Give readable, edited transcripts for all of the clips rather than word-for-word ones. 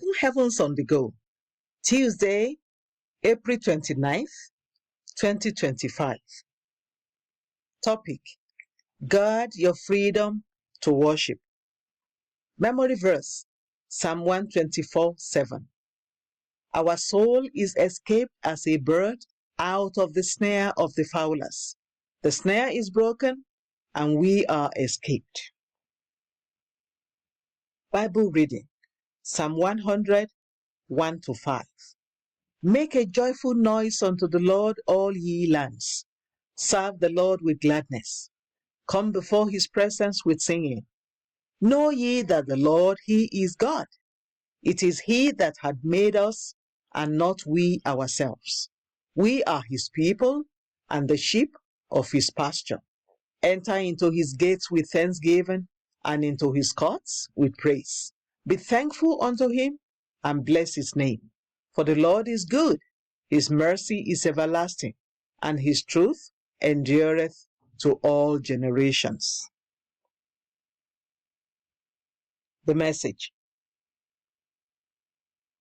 Open Heavens on the Go, Tuesday, April 29th, 2025. Topic: Guard your freedom to worship. Memory verse, Psalm 124:7. Our soul is escaped as a bird out of the snare of the fowlers. The snare is broken, and we are escaped. Bible reading, Psalm 100, 1-5. Make a joyful noise unto the Lord, all ye lands. Serve the Lord with gladness. Come before his presence with singing. Know ye that the Lord, he is God. It is he that hath made us, and not we ourselves. We are his people, and the sheep of his pasture. Enter into his gates with thanksgiving, and into his courts with praise. Be thankful unto him, and bless his name. For the Lord is good, his mercy is everlasting, and his truth endureth to all generations. The message: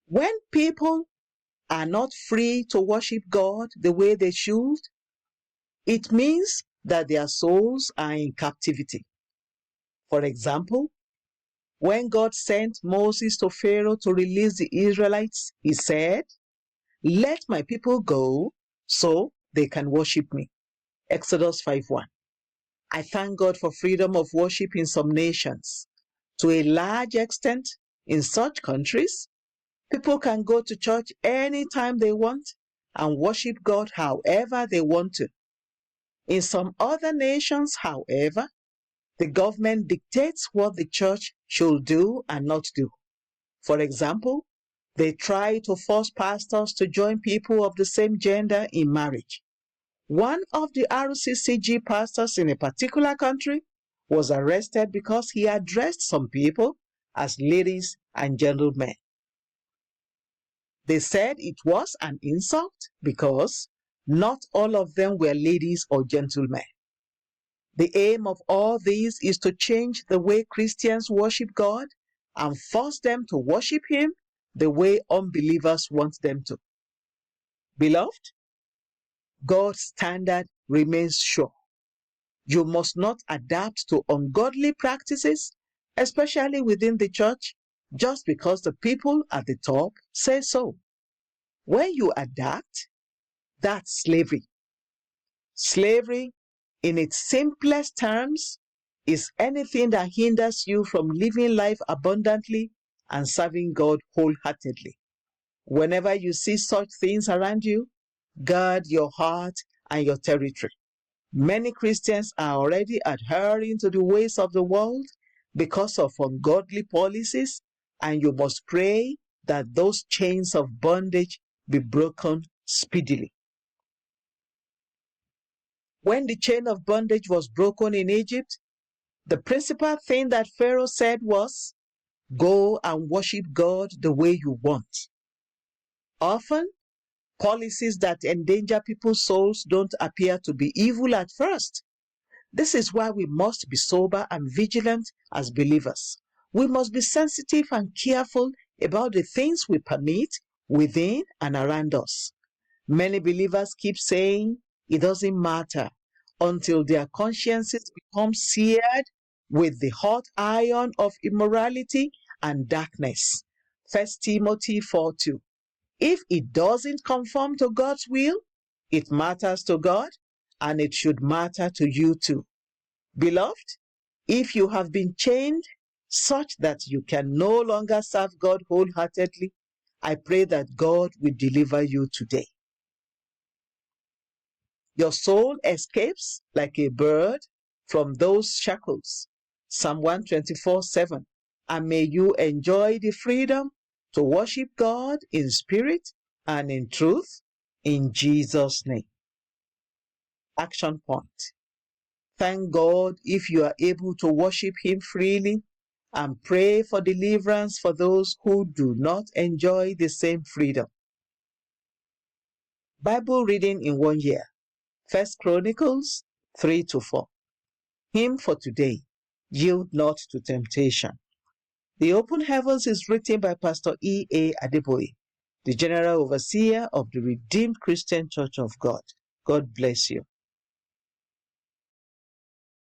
when people are not free to worship God the way they should, it means that their souls are in captivity. For example, when God sent Moses to Pharaoh to release the Israelites, he said, "Let my people go so they can worship me." Exodus 5:1. I thank God for freedom of worship in some nations. To a large extent, in such countries, people can go to church anytime they want and worship God however they want to. In some other nations, however, the government dictates what the church should do and not do. For example, they try to force pastors to join people of the same gender in marriage. One of the RCCG pastors in a particular country was arrested because he addressed some people as ladies and gentlemen. They said it was an insult because not all of them were ladies or gentlemen. The aim of all these is to change the way Christians worship God and force them to worship him the way unbelievers want them to. Beloved, God's standard remains sure. You must not adapt to ungodly practices, especially within the church, just because the people at the top say so. When you adapt, that's slavery. Slavery, in its simplest terms, is anything that hinders you from living life abundantly and serving God wholeheartedly. Whenever you see such things around you, guard your heart and your territory. Many Christians are already adhering to the ways of the world because of ungodly policies, and you must pray that those chains of bondage be broken speedily. When the chain of bondage was broken in Egypt, the principal thing that Pharaoh said was, "Go and worship God the way you want." Often, policies that endanger people's souls don't appear to be evil at first. This is why we must be sober and vigilant as believers. We must be sensitive and careful about the things we permit within and around us. Many believers keep saying it doesn't matter until their consciences become seared with the hot iron of immorality and darkness. 1 Timothy 4:2. If it doesn't conform to God's will, it matters to God, and it should matter to you too. Beloved, if you have been chained such that you can no longer serve God wholeheartedly, I pray that God will deliver you today. Your soul escapes like a bird from those shackles. Psalm 124:7. And may you enjoy the freedom to worship God in spirit and in truth, in Jesus' name. Action point. Thank God if you are able to worship him freely, and pray for deliverance for those who do not enjoy the same freedom. Bible reading in 1 year. 1 Chronicles 3-4. Hymn for today: Yield not to temptation. The Open Heavens is written by Pastor E.A. Adeboye, the General Overseer of the Redeemed Christian Church of God. God bless you.